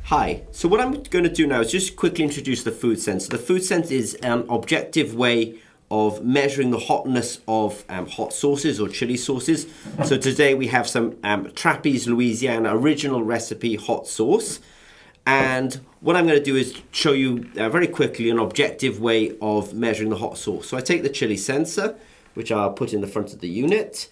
Hi, so what I'm going to do now is just quickly introduce the food sense. The food sense is an objective way of measuring the hotness of hot sauces or chili sauces. So today we have some Trappey's Louisiana original recipe hot sauce. And what I'm going to do is show you very quickly an objective way of measuring the hot sauce. So I take the chili sensor, which I'll put in the front of the unit.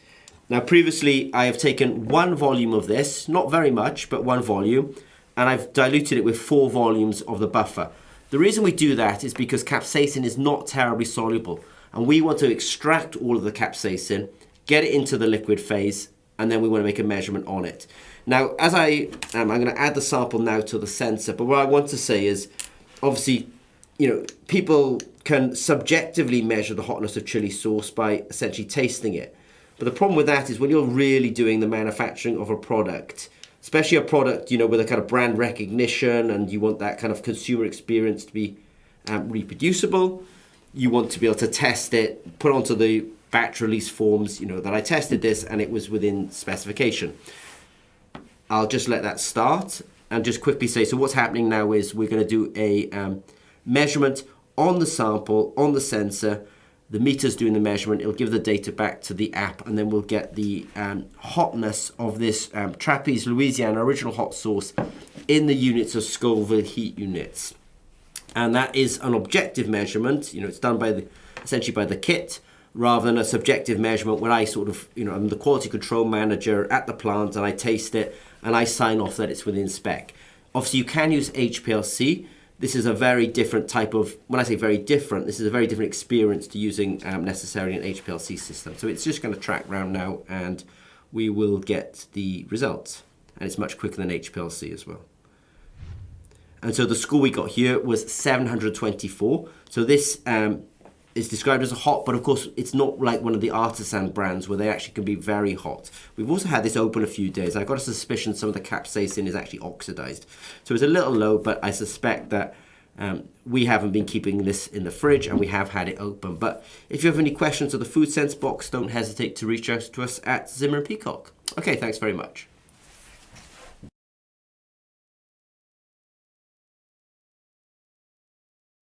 Now previously I have taken one volume of this, not very much, but one volume, and I've diluted it with 4 volumes of the buffer. The reason we do that is because capsaicin is not terribly soluble, and we want to extract all of the capsaicin, get it into the liquid phase, and then we want to make a measurement on it. Now, as I'm going to add the sample now to the sensor, but what I want to say is, obviously, people can subjectively measure the hotness of chili sauce by essentially tasting it. But the problem with that is when you're really doing the manufacturing of a product, especially a product, with a kind of brand recognition, and you want that kind of consumer experience to be reproducible. You want to be able to test it, put onto the batch release forms, that I tested this and it was within specification. I'll just let that start and just quickly say, so what's happening now is we're going to do a measurement on the sample, on the sensor. The meter's doing the measurement, it'll give the data back to the app, and then we'll get the hotness of this Trappey's Louisiana original hot sauce in the units of Scoville heat units. And that is an objective measurement, it's done by essentially by the kit, rather than a subjective measurement where I sort of, I'm the quality control manager at the plant and I taste it and I sign off that it's within spec. Obviously you can use HPLC. This is a very different type of, when I say very different, this is a very different experience to using necessarily an HPLC system. So it's just going to track round now and we will get the results. And it's much quicker than HPLC as well. And so the score we got here was 724. So this is described as a hot, but of course it's not like one of the artisan brands where they actually can be very hot. We've also had this open a few days. I've got a suspicion some of the capsaicin is actually oxidized. So it's a little low, but I suspect that we haven't been keeping this in the fridge and we have had it open. But if you have any questions of the food sense box, don't hesitate to reach out to us at Zimmer & Peacock. Okay, thanks very much.